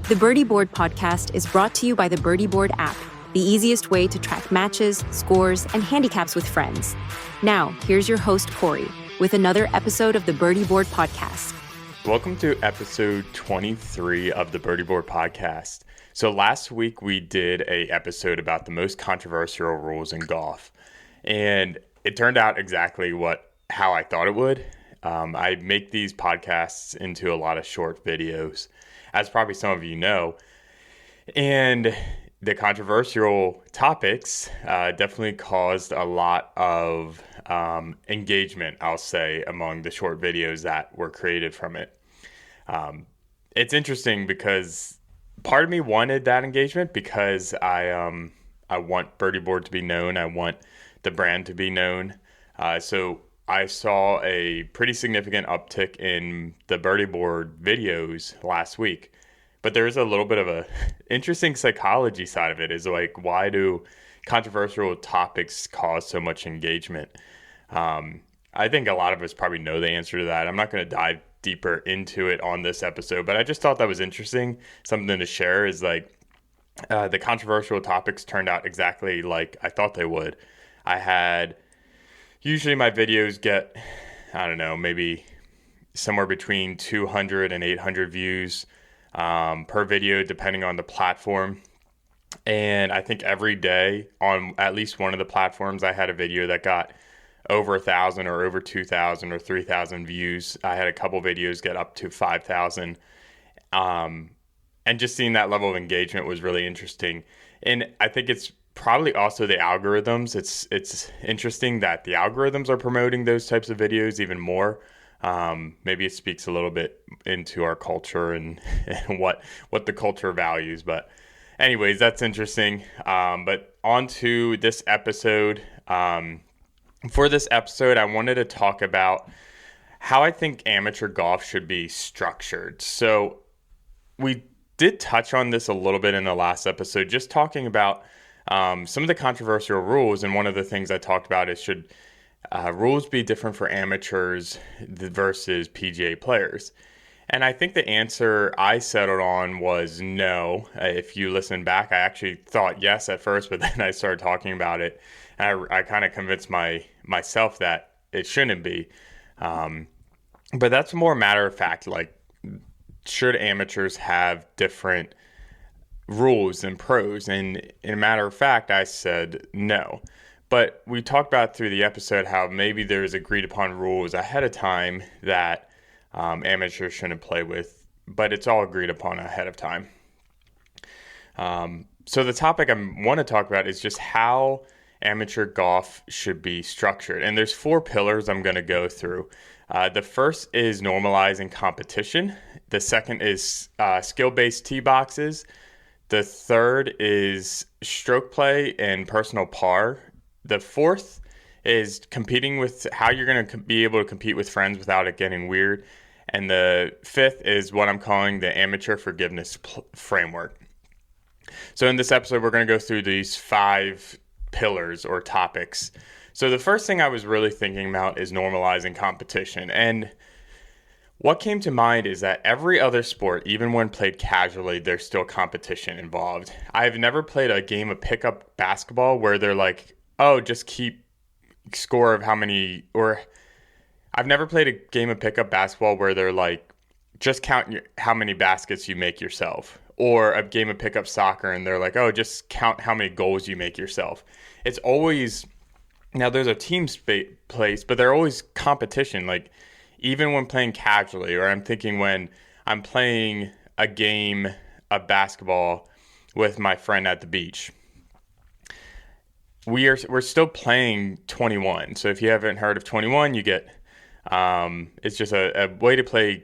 The Birdie Board podcast is brought to you by the Birdie Board app, the easiest way to track matches, scores, and handicaps with friends. Now, here's your host, Corey, with another episode of the Birdie Board podcast. Welcome to episode 23 of the Birdie Board podcast. So last week we did an episode about the most controversial rules in golf, and it turned out exactly how I thought it would. I make these podcasts into a lot of short videos, as probably some of you know, and the controversial topics definitely caused a lot of engagement, I'll say, among the short videos that were created from it. It's interesting because part of me wanted that engagement because I want Birdie Board to be known. I want the brand to be known. So I saw a pretty significant uptick in the Birdie Board videos last week. But there is a little bit of a interesting psychology side of it, is like, why do controversial topics cause so much engagement? I think a lot of us probably know the answer to that. I'm not going to dive deeper into it on this episode, but I just thought that was interesting. Something to share is like the controversial topics turned out exactly like I thought they would. Usually my videos get, I don't know, maybe somewhere between 200 and 800 views per video, depending on the platform. And I think every day on at least one of the platforms, I had a video that got over 1,000 or over 2,000 or 3,000 views. I had a couple videos get up to 5,000. And just seeing that level of engagement was really interesting. And I think it's probably also the algorithms. It's interesting that the algorithms are promoting those types of videos even more. Maybe it speaks a little bit into our culture and what the culture values. But anyways, that's interesting. But on to this episode. For this episode, I wanted to talk about how I think amateur golf should be structured. So we did touch on this a little bit in the last episode, just talking about some of the controversial rules. And one of the things I talked about is, should rules be different for amateurs versus PGA players? And I think the answer I settled on was no. If you listen back, I actually thought yes at first, but then I started talking about it. And I kind of convinced myself that it shouldn't be. But that's more a matter of fact. Like, should amateurs have different rules than pros? And in a matter of fact, I said no. But we talked about through the episode how maybe there's agreed upon rules ahead of time that amateurs shouldn't play with, but it's all agreed upon ahead of time. So the topic I want to talk about is just how amateur golf should be structured. And there's 4 pillars I'm going to go through. The first is normalizing competition. The second is skill-based tee boxes. The third is stroke play and personal par. The fourth is competing with how you're going to be able to compete with friends without it getting weird. And the fifth is what I'm calling the amateur forgiveness framework. So in this episode, we're going to go through these 5 pillars or topics. So the first thing I was really thinking about is normalizing competition. And what came to mind is that every other sport, even when played casually, there's still competition involved. I've never played a game of pickup basketball where they're like, oh, just keep score of how many, or I've never played a game of pickup basketball where they're like, just count how many baskets you make yourself. Or a game of pickup soccer and they're like, oh, just count how many goals you make yourself. It's always, now there's a team place, but they're always competition. Like, even when playing casually, or I'm thinking when I'm playing a game of basketball with my friend at the beach, we're still playing 21. So if you haven't heard of 21, you get it's just a way to play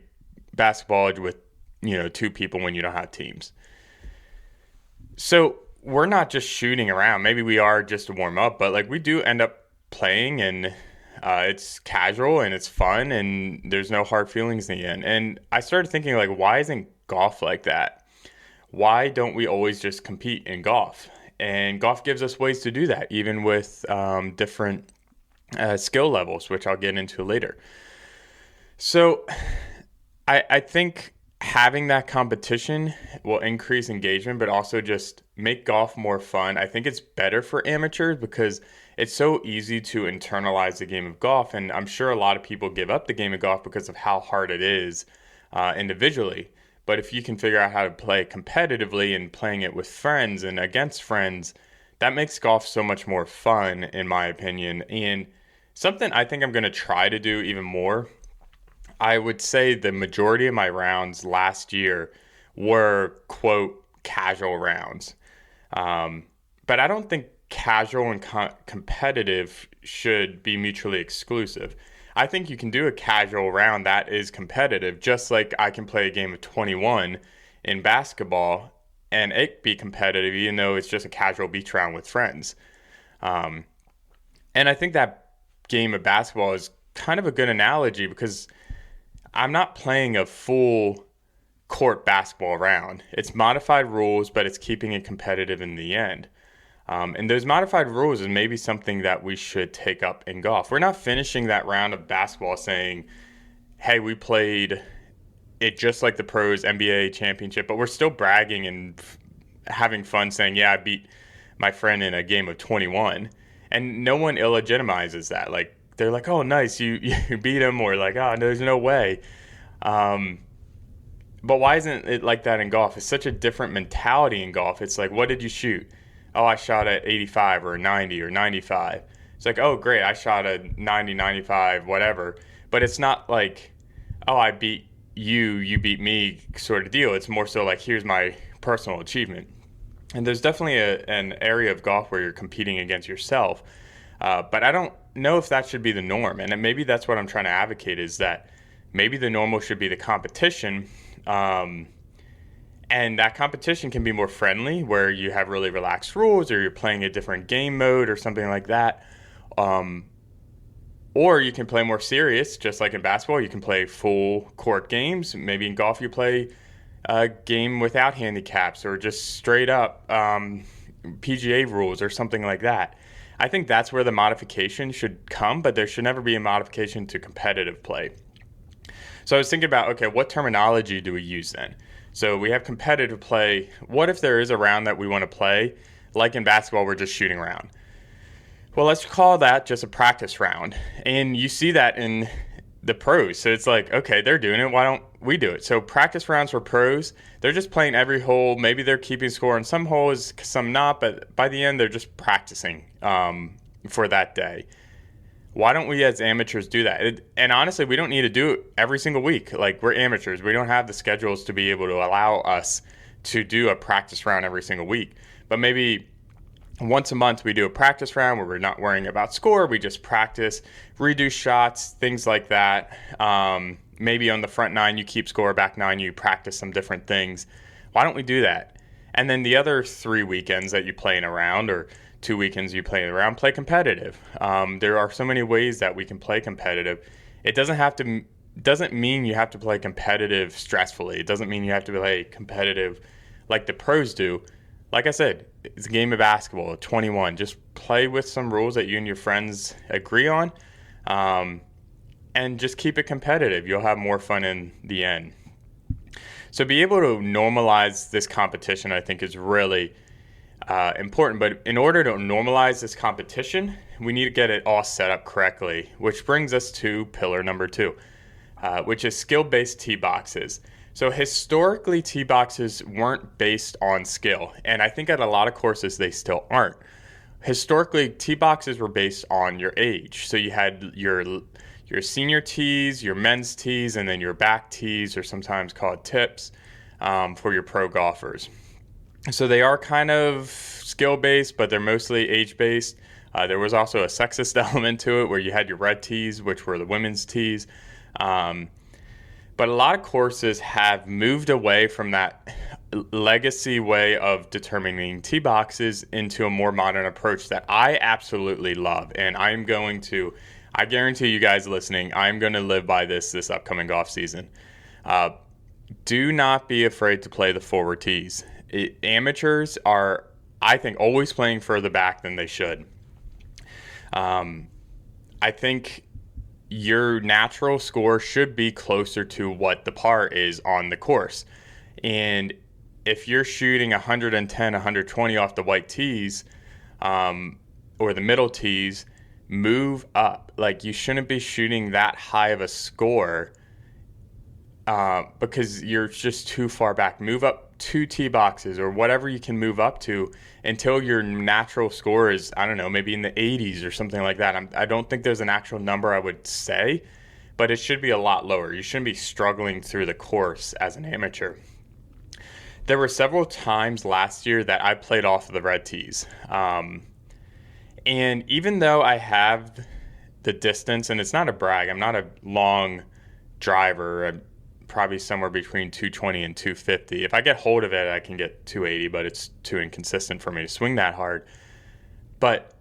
basketball with 2 people when you don't have teams. So we're not just shooting around. Maybe we are just to warm up, but like, we do end up playing, and it's casual and it's fun, and there's no hard feelings in the end. And I started thinking, like, why isn't golf like that? Why don't we always just compete in golf? And golf gives us ways to do that, even with different skill levels, which I'll get into later. So I think having that competition will increase engagement, but also just make golf more fun. I think it's better for amateurs because it's so easy to internalize the game of golf. And I'm sure a lot of people give up the game of golf because of how hard it is individually. But if you can figure out how to play competitively and playing it with friends and against friends, that makes golf so much more fun, in my opinion. And something I think I'm going to try to do even more. I would say the majority of my rounds last year were, quote, casual rounds. But I don't think casual and competitive should be mutually exclusive. I think you can do a casual round that is competitive, just like I can play a game of 21 in basketball and it be competitive, even though it's just a casual beach round with friends. And I think that game of basketball is kind of a good analogy because I'm not playing a full court basketball round. It's modified rules, but it's keeping it competitive in the end. And those modified rules is maybe something that we should take up in golf. We're not finishing that round of basketball saying, hey, we played it just like the pros NBA championship, but we're still bragging and having fun saying, yeah, I beat my friend in a game of 21. And no one illegitimizes that. Like, they're like, oh, nice, you beat him, or like, oh, there's no way. But why isn't it like that in golf? It's such a different mentality in golf. It's like, what did you shoot? Oh, I shot at 85 or 90 or 95. It's like, oh, great, I shot at 90, 95, whatever. But it's not like, oh, I beat you, you beat me sort of deal. It's more so like, here's my personal achievement. And there's definitely an area of golf where you're competing against yourself. But I don't know if that should be the norm. And maybe that's what I'm trying to advocate, is that maybe the normal should be the competition. And that competition can be more friendly, where you have really relaxed rules, or you're playing a different game mode or something like that. Or you can play more serious, just like in basketball. You can play full court games. Maybe in golf you play a game without handicaps, or just straight up PGA rules or something like that. I think that's where the modification should come, but there should never be a modification to competitive play. So I was thinking about, okay, what terminology do we use then? So we have competitive play. What if there is a round that we want to play? Like in basketball, we're just shooting around. Well, let's call that just a practice round. And you see that in the pros. So it's like, okay, they're doing it. Why don't we do it? So practice rounds for pros, they're just playing every hole. Maybe they're keeping score on some holes, some not. But by the end, they're just practicing for that day. Why don't we as amateurs do that? And honestly, we don't need to do it every single week. Like, we're amateurs. We don't have the schedules to be able to allow us to do a practice round every single week. But maybe once a month we do a practice round where we're not worrying about score. We just practice, redo shots, things like that. Maybe on the front nine you keep score, back nine you practice some different things. Why don't we do that? And then the other 3 weekends that you play in a round, or 2 weekends you play around, play competitive. There are so many ways that we can play competitive. It doesn't mean you have to play competitive stressfully. It doesn't mean you have to play competitive like the pros do. Like I said, it's a game of basketball, 21. Just play with some rules that you and your friends agree on, and just keep it competitive. You'll have more fun in the end. So be able to normalize this competition, I think, is really important. But in order to normalize this competition, we need to get it all set up correctly, which brings us to pillar number 2, which is skill-based tee boxes. So historically, tee boxes weren't based on skill, and I think at a lot of courses they still aren't. Historically, tee boxes were based on your age. So you had your senior tees, your men's tees, and then your back tees, or sometimes called tips, for your pro golfers. So they are kind of skill-based, but they're mostly age-based. There was also a sexist element to it, where you had your red tees, which were the women's tees. But a lot of courses have moved away from that legacy way of determining tee boxes into a more modern approach that I absolutely love. And I guarantee you guys listening, I'm going to live by this upcoming golf season. Do not be afraid to play the forward tees. Amateurs are, I think, always playing further back than they should. I think your natural score should be closer to what the par is on the course. And if you're shooting 110, 120 off the white tees or the middle tees, move up. Like, you shouldn't be shooting that high of a score because you're just too far back. Move up 2 tee boxes or whatever you can move up to until your natural score is, I don't know, maybe in the 80s or something like that. I don't think there's an actual number I would say, but it should be a lot lower. You shouldn't be struggling through the course as an amateur. There were several times last year that I played off of the red tees. And even though I have the distance, and it's not a brag, I'm not a long driver. I'm probably somewhere between 220 and 250. If I get hold of it, I can get 280, but it's too inconsistent for me to swing that hard. But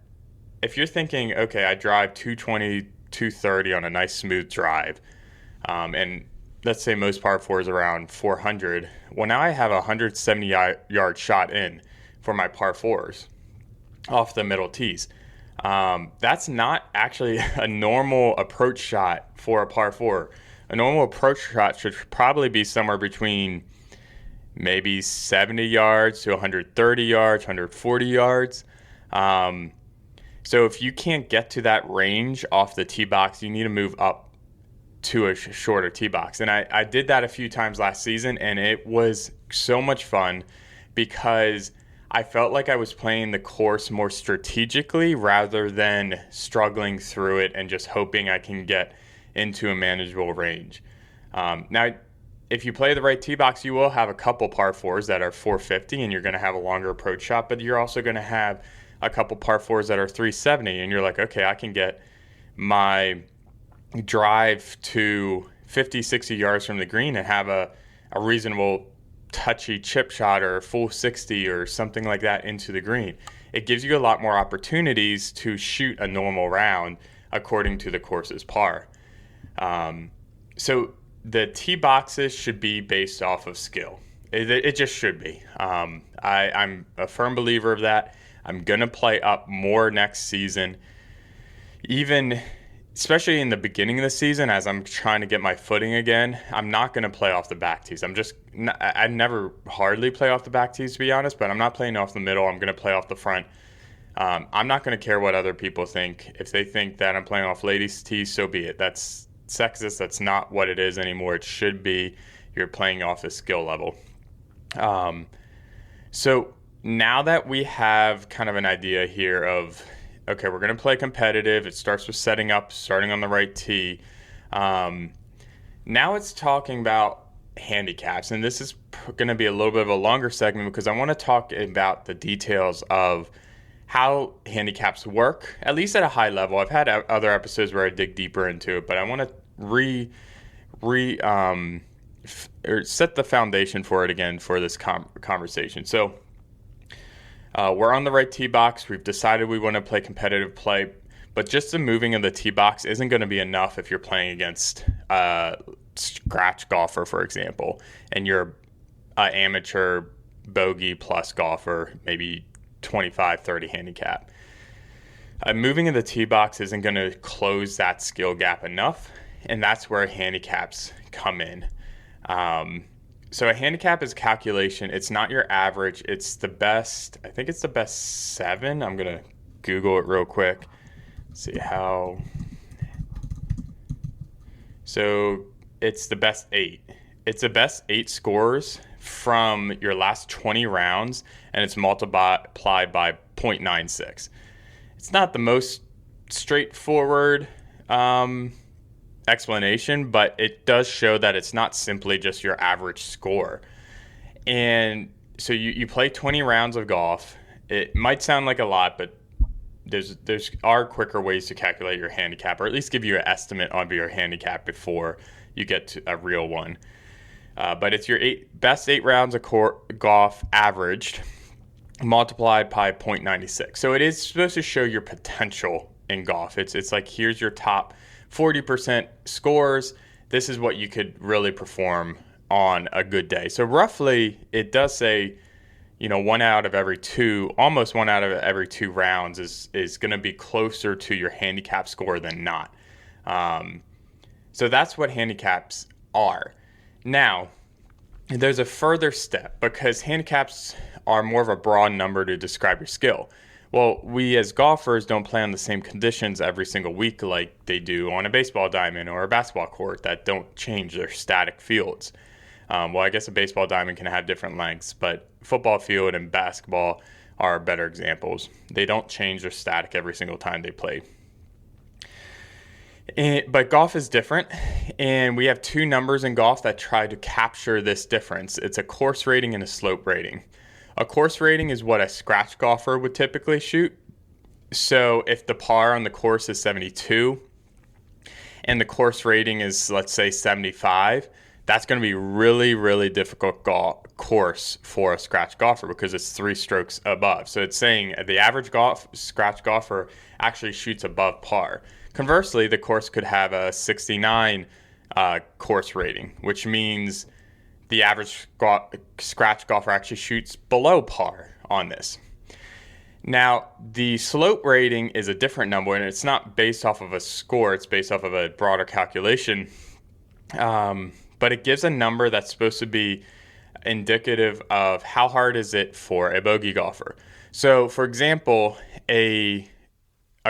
if you're thinking, okay, I drive 220, 230 on a nice smooth drive, and let's say most par 4s around 400, well, now I have a 170-yard shot in for my par 4s off the middle tees. That's not actually a normal approach shot for a par 4. A normal approach shot should probably be somewhere between maybe 70 yards to 130 yards, 140 yards. So if you can't get to that range off the tee box, you need to move up to a shorter tee box. And I did that a few times last season, and it was so much fun because I felt like I was playing the course more strategically rather than struggling through it and just hoping I can get into a manageable range. Now, if you play the right tee box, you will have a couple par 4s that are 450 and you're going to have a longer approach shot, but you're also going to have a couple par 4s that are 370 and you're like, okay, I can get my drive to 50, 60 yards from the green and have a reasonable touchy chip shot or full 60 or something like that into the green. It gives you a lot more opportunities to shoot a normal round according to the course's par. So the tee boxes should be based off of skill. It just should be. I'm a firm believer of that. I'm going to play up more next season, especially in the beginning of the season as I'm trying to get my footing again. I'm not going to play off the back tees. I never hardly play off the back tees, to be honest, but I'm not playing off the middle. I'm going to play off the front. I'm not going to care what other people think. If they think that I'm playing off ladies' tees, so be it. That's sexist. That's not what it is anymore. It should be you're playing off a skill level. So now that we have kind of an idea here of, okay, we're going to play competitive. It starts with starting on the right tee. Now it's talking about handicaps. And this is going to be a little bit of a longer segment because I want to talk about the details of how handicaps work, at least at a high level. I've had other episodes where I dig deeper into it, but I want to set the foundation for it again for this conversation. So we're on the right tee box. We've decided we want to play competitive play, but just the moving of the tee box isn't going to be enough if you're playing against a scratch golfer, for example, and you're an amateur bogey plus golfer, maybe 25, 30 handicap. Moving in the tee box isn't going to close that skill gap enough, and that's where handicaps come in. So a handicap is a calculation. It's not your average. It's the best. I think it's the best 7. I'm going to Google it real quick. See how. So it's the best 8. It's the best 8 scores from your last 20 rounds, and it's multiplied by 0.96. It's not the most straightforward explanation, but it does show that it's not simply just your average score. And so you play 20 rounds of golf. It might sound like a lot, but there's quicker ways to calculate your handicap, or at least give you an estimate of your handicap before you get to a real one. But it's your best 8 rounds of golf averaged multiplied by 0.96. So it is supposed to show your potential in golf. It's like, here's your top 40% scores. This is what you could really perform on a good day. So roughly, it does say, almost 1 out of every 2 rounds is going to be closer to your handicap score than not. So that's what handicaps are. Now, there's a further step because handicaps are more of a broad number to describe your skill. Well, we as golfers don't play on the same conditions every single week like they do on a baseball diamond or a basketball court that don't change their static fields. Well, I guess a baseball diamond can have different lengths, but football field and basketball are better examples. They don't change their static every single time they play. But golf is different, and we have two numbers in golf that try to capture this difference. It's a course rating and a slope rating. A course rating is what a scratch golfer would typically shoot. So if the par on the course is 72 and the course rating is, let's say, 75, that's going to be really, really difficult course for a scratch golfer because it's 3 strokes above. So it's saying the average scratch golfer actually shoots above par. Conversely, the course could have a 69 course rating, which means the average scratch golfer actually shoots below par on this. Now, the slope rating is a different number, and it's not based off of a score. It's based off of a broader calculation. But it gives a number that's supposed to be indicative of how hard is it for a bogey golfer. So, for example, a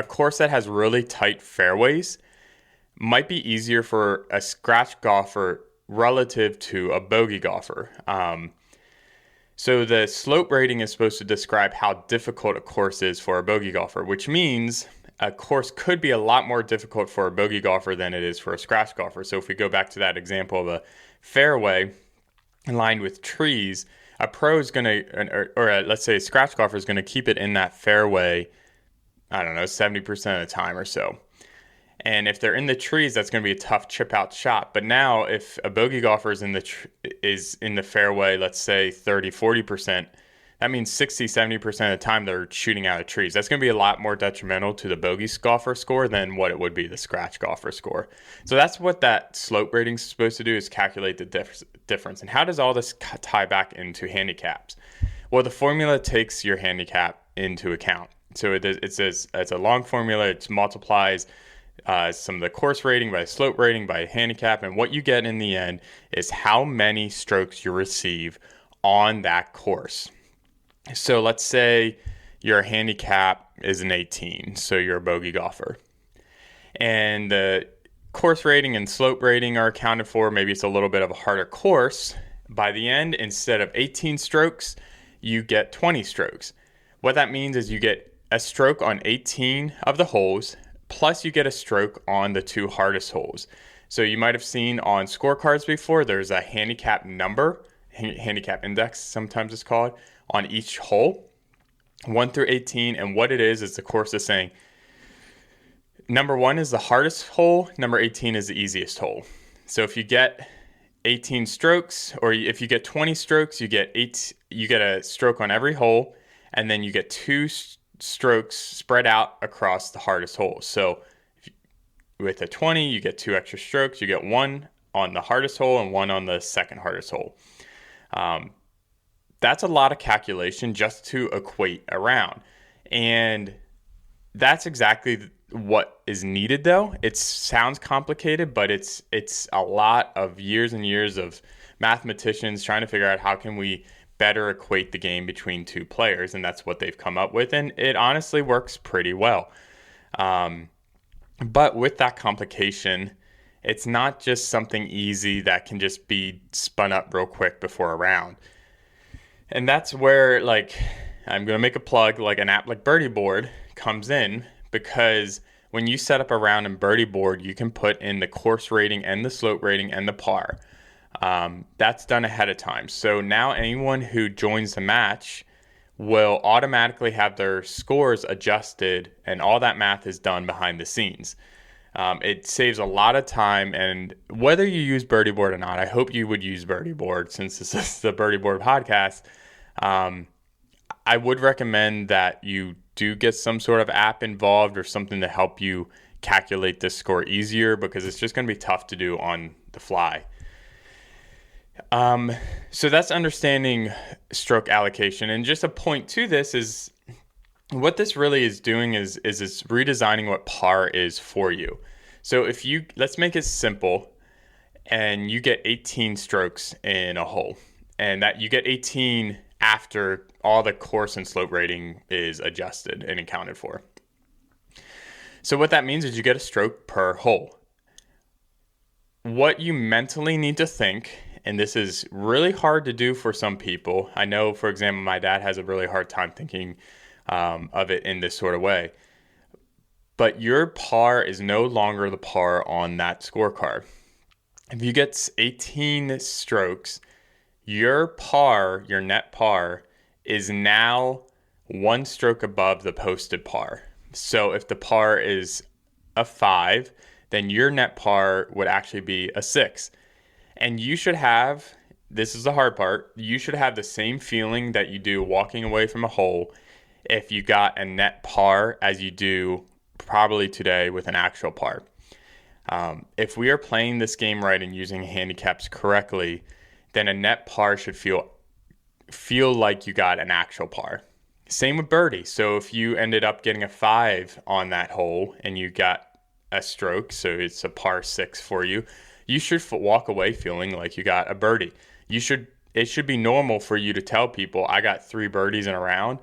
course that has really tight fairways might be easier for a scratch golfer relative to a bogey golfer. So the slope rating is supposed to describe how difficult a course is for a bogey golfer, which means a course could be a lot more difficult for a bogey golfer than it is for a scratch golfer. So if we go back to that example of a fairway lined with trees, a pro is going to, or let's say a scratch golfer is going to keep it in that fairway, 70% of the time or so. And if they're in the trees, that's going to be a tough chip out shot. But now if a bogey golfer is in the fairway, let's say 30-40%, that means 60-70% of the time they're shooting out of trees. That's going to be a lot more detrimental to the bogey golfer score than what it would be the scratch golfer score. So that's what that slope rating is supposed to do, is calculate the difference. And how does all this tie back into handicaps? Well, the formula takes your handicap into account. So it's a long formula. It multiplies some of the course rating by slope rating by handicap, and what you get in the end is how many strokes you receive on that course. So let's say your handicap is an 18, so you're a bogey golfer, and the course rating and slope rating are accounted for. Maybe it's a little bit of a harder course. By the end, instead of 18 strokes, you get 20 strokes. What that means is you get a stroke on 18 of the holes, plus you get a stroke on the 2 hardest holes. So you might have seen on scorecards before, there's a handicap number, handicap index sometimes it's called, on each hole, 1 through 18. And what it is the course is saying, number 1 is the hardest hole, number 18 is the easiest hole. So if you get 18 strokes, or if you get 20 strokes, you get a stroke on every hole, and then you get 2 strokes spread out across the hardest holes. So with a 20, you get 2 extra strokes. You get 1 on the hardest hole and 1 on the second hardest hole. That's a lot of calculation just to equate around. And that's exactly what is needed, though. It sounds complicated, but it's a lot of years and years of mathematicians trying to figure out how can we better equate the game between 2 players, and that's what they've come up with, and it honestly works pretty well. But with that complication, it's not just something easy that can just be spun up real quick before a round. And that's where, I'm going to make a plug, an app like Birdie Board comes in, because when you set up a round in Birdie Board, you can put in the course rating and the slope rating and the par. That's done ahead of time. So now anyone who joins the match will automatically have their scores adjusted, and all that math is done behind the scenes. It saves a lot of time, and whether you use Birdie Board or not, I hope you would use Birdie Board since this is the Birdie Board podcast. I would recommend that you do get some sort of app involved or something to help you calculate this score easier, because it's just going to be tough to do on the fly. So that's understanding stroke allocation. And just a point to this is what this really is doing is it's redesigning what par is for you. So let's make it simple, and you get 18 strokes in a hole, and that you get 18 after all the course and slope rating is adjusted and accounted for. So what that means is you get a stroke per hole. What you mentally need to think, and this is really hard to do for some people. I know, for example, my dad has a really hard time thinking of it in this sort of way. But your par is no longer the par on that scorecard. If you get 18 strokes, your par, your net par, is now one stroke above the posted par. So if the par is a 5, then your net par would actually be a 6. And you should have, this is the hard part, you should have the same feeling that you do walking away from a hole if you got a net par as you do probably today with an actual par. If we are playing this game right and using handicaps correctly, then a net par should feel like you got an actual par. Same with birdie. So if you ended up getting a 5 on that hole and you got a stroke, so it's a par 6 for you, you should walk away feeling like you got a birdie. It should be normal for you to tell people, I got 3 birdies in a round.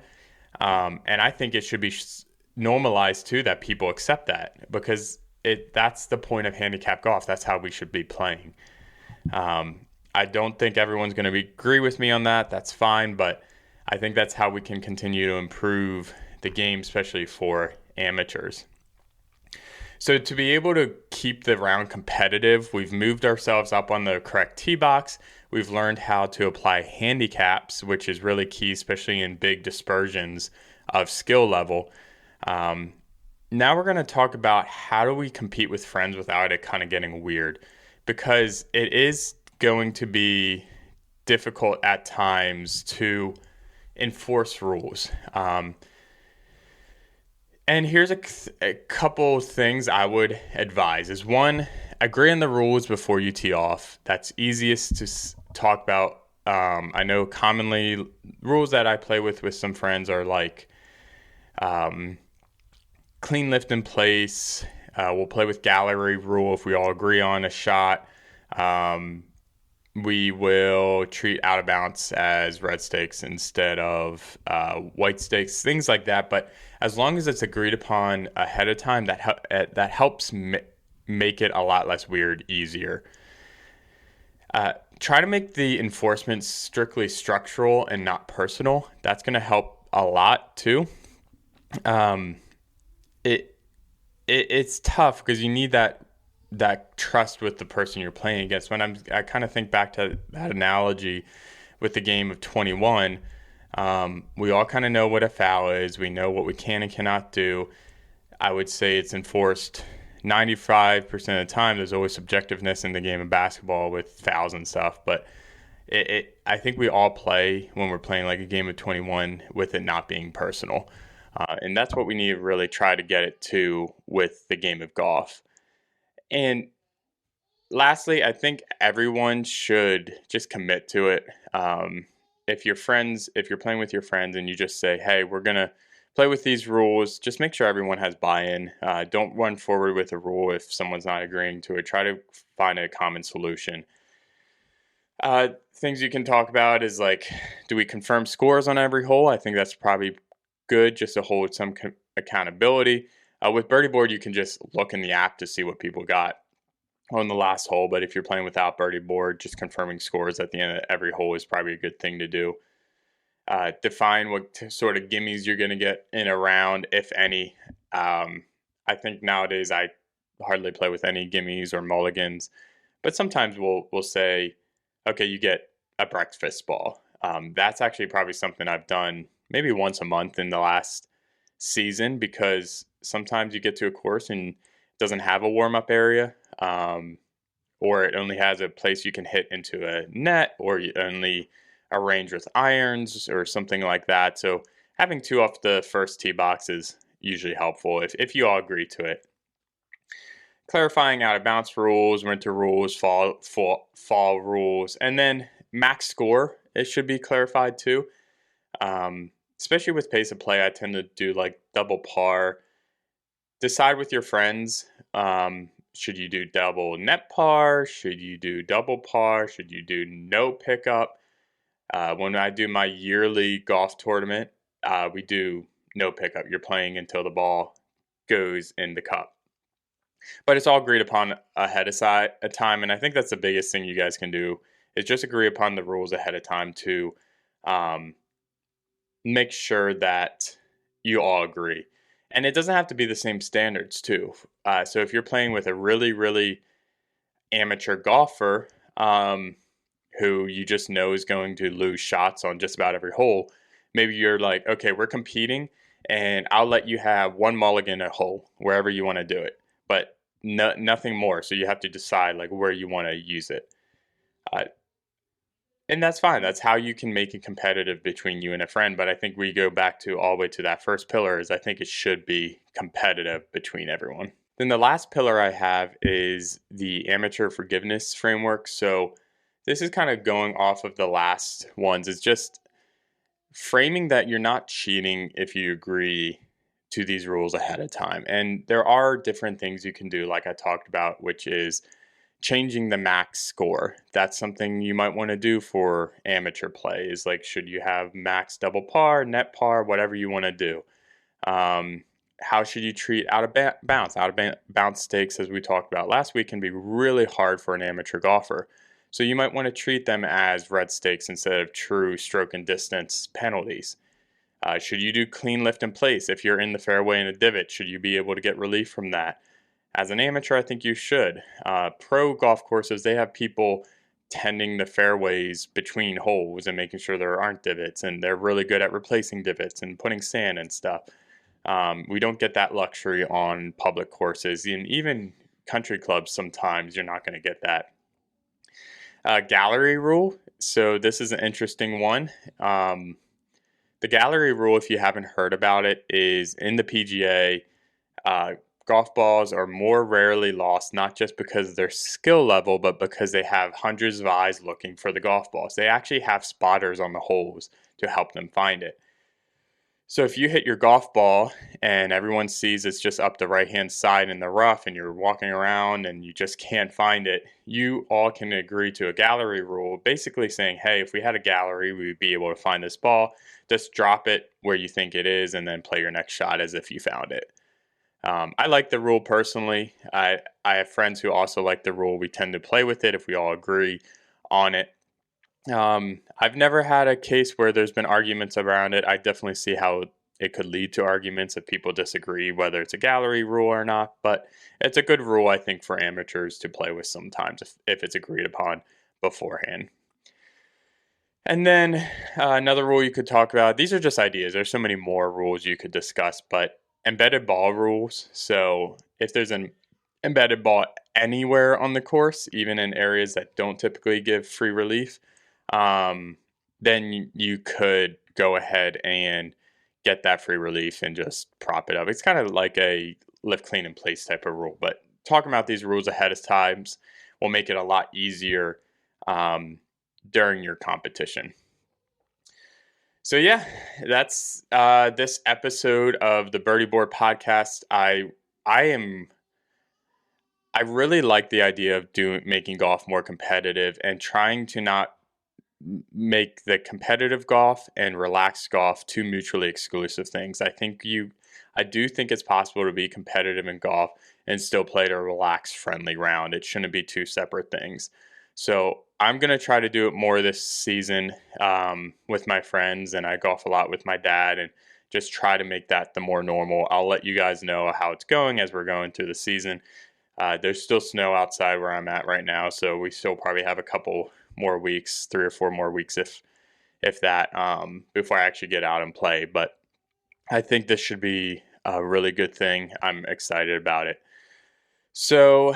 And I think it should be normalized too, that people accept that, because that's the point of handicap golf. That's how we should be playing. I don't think everyone's going to agree with me on that. That's fine, but I think that's how we can continue to improve the game, especially for amateurs. So to be able to keep the round competitive, we've moved ourselves up on the correct tee box. We've learned how to apply handicaps, which is really key, especially in big dispersions of skill level. Now we're going to talk about how do we compete with friends without it kind of getting weird, because it is going to be difficult at times to enforce rules. And here's a couple things I would advise is, one, agree on the rules before you tee off. That's easiest to talk about. I know commonly rules that I play with some friends are like clean lift in place. We'll play with gallery rule if we all agree on a shot. We will treat out of bounds as red stakes instead of white stakes, things like that. But as long as it's agreed upon ahead of time, that helps make it a lot less weird, easier. Try to make the enforcement strictly structural and not personal. That's going to help a lot too. It's tough because you need that trust with the person you're playing against. I kind of think back to that analogy with the game of 21. We all kind of know what a foul is. We know what we can and cannot do. I would say it's enforced 95% of the time. There's always subjectiveness in the game of basketball with fouls and stuff, but I think we all play when we're playing like a game of 21 with it not being personal. And that's what we need to really try to get it to with the game of golf. And lastly, I think everyone should just commit to it. If you're playing with your friends and you just say, hey, we're going to play with these rules, just make sure everyone has buy-in. Don't run forward with a rule if someone's not agreeing to it. Try to find a common solution. Things you can talk about is like, do we confirm scores on every hole? I think that's probably good just to hold some accountability. With Birdie Board, you can just look in the app to see what people got on the last hole. But if you're playing without Birdie Board, just confirming scores at the end of every hole is probably a good thing to do. Define what sort of gimmies you're going to get in a round, if any. I think nowadays I hardly play with any gimmies or mulligans. But sometimes we'll say, okay, you get a breakfast ball. That's actually probably something I've done maybe once a month in the last season, because sometimes you get to a course and it doesn't have a warm-up area, or it only has a place you can hit into a net, or you only arrange with irons or something like that. So having 2 off the first tee box is usually helpful if you all agree to it. Clarifying out of bounds rules, winter rules, fall rules, and then max score, it should be clarified too. Especially with pace of play, I tend to do like double par. Decide with your friends. Should you do double net par? Should you do double par? Should you do no pickup? When I do my yearly golf tournament, we do no pickup. You're playing until the ball goes in the cup. But it's all agreed upon ahead of time, and I think that's the biggest thing you guys can do is just agree upon the rules ahead of time to make sure that you all agree. And it doesn't have to be the same standards too. So if you're playing with a really, really amateur golfer who you just know is going to lose shots on just about every hole, maybe you're like, okay, we're competing and I'll let you have one mulligan a hole wherever you want to do it, but nothing more. So you have to decide like where you want to use it. And that's fine. That's how you can make it competitive between you and a friend. But I think we go back to all the way to that first pillar is I think it should be competitive between everyone. Then the last pillar I have is the amateur forgiveness framework. So this is kind of going off of the last ones. It's just framing that you're not cheating if you agree to these rules ahead of time. And there are different things you can do, like I talked about, which is changing the max score. That's something you might want to do for amateur play is like, should you have max double par, net par, whatever you want to do. How should you treat out of bounds? Out of bounds stakes, as we talked about last week, can be really hard for an amateur golfer. So you might want to treat them as red stakes instead of true stroke and distance penalties. Should you do clean lift in place? If you're in the fairway in a divot, should you be able to get relief from that? As an amateur, I think you should. Pro golf courses, they have people tending the fairways between holes and making sure there aren't divots, and they're really good at replacing divots and putting sand and stuff. We don't get that luxury on public courses, and even country clubs sometimes you're not going to get that. Gallery rule. So this is an interesting one. The gallery rule, if you haven't heard about it, is in the PGA, golf balls are more rarely lost, not just because of their skill level, but because they have hundreds of eyes looking for the golf balls. They actually have spotters on the holes to help them find it. So if you hit your golf ball and everyone sees it's just up the right-hand side in the rough and you're walking around and you just can't find it, you all can agree to a gallery rule, basically saying, hey, if we had a gallery, we would be able to find this ball. Just drop it where you think it is and then play your next shot as if you found it. I like the rule personally. I have friends who also like the rule. We tend to play with it if we all agree on it. I've never had a case where there's been arguments around it. I definitely see how it could lead to arguments if people disagree whether it's a gallery rule or not, but it's a good rule, I think, for amateurs to play with sometimes if it's agreed upon beforehand. And then another rule you could talk about, these are just ideas. There's so many more rules you could discuss, but embedded ball rules. So if there's an embedded ball anywhere on the course, even in areas that don't typically give free relief, then you could go ahead and get that free relief and just prop it up. It's kind of like a lift clean in place type of rule, but talking about these rules ahead of times will make it a lot easier during your competition. So yeah, that's this episode of the Birdie Board podcast. I really like the idea of making golf more competitive and trying to not make the competitive golf and relaxed golf two mutually exclusive things. I do think it's possible to be competitive in golf and still play a relaxed, friendly round. It shouldn't be two separate things. So I'm going to try to do it more this season with my friends, and I golf a lot with my dad, and just try to make that the more normal. I'll let you guys know how it's going as we're going through the season. There's still snow outside where I'm at right now, so we still probably have a couple more weeks, 3 or 4 more weeks if that, before I actually get out and play. But I think this should be a really good thing. I'm excited about it. So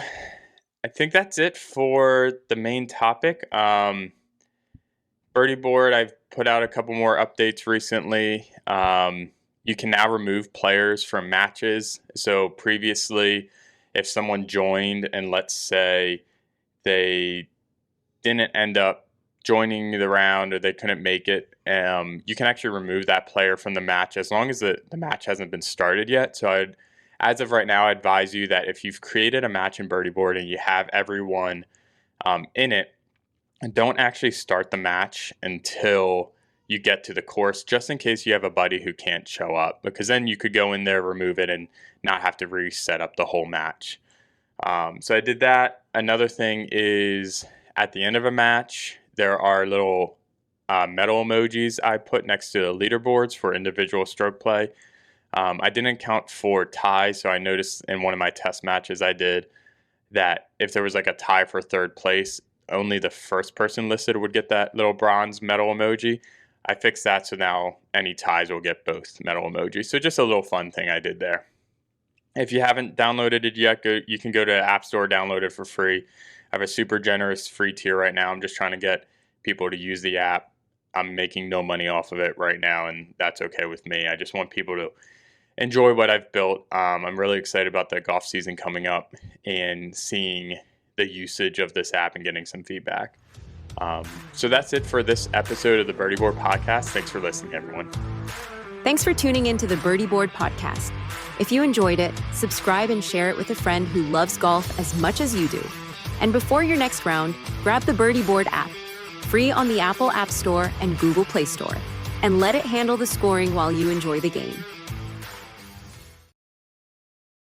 I think that's it for the main topic. Birdie Board, I've put out a couple more updates recently. You can now remove players from matches. So previously, if someone joined and let's say they didn't end up joining the round or they couldn't make it, you can actually remove that player from the match as long as the match hasn't been started yet. So I'd as of right now, I advise you that if you've created a match in Birdie Board and you have everyone in it, don't actually start the match until you get to the course, just in case you have a buddy who can't show up, because then you could go in there, remove it, and not have to reset up the whole match. So I did that. Another thing is at the end of a match, there are little medal emojis I put next to the leaderboards for individual stroke play. I didn't count for ties, so I noticed in one of my test matches I did that if there was like a tie for third place, only the first person listed would get that little bronze medal emoji. I fixed that, so now any ties will get both medal emojis. So just a little fun thing I did there. If you haven't downloaded it yet, you can go to the App Store, download it for free. I have a super generous free tier right now. I'm just trying to get people to use the app. I'm making no money off of it right now, and that's okay with me. I just want people to enjoy what I've built. I'm really excited about the golf season coming up and seeing the usage of this app and getting some feedback. So that's it for this episode of the Birdie Board podcast. Thanks for listening, everyone. Thanks for tuning into the Birdie Board podcast. If you enjoyed it, subscribe and share it with a friend who loves golf as much as you do. And before your next round, grab the Birdie Board app, free on the Apple App Store and Google Play Store, and let it handle the scoring while you enjoy the game.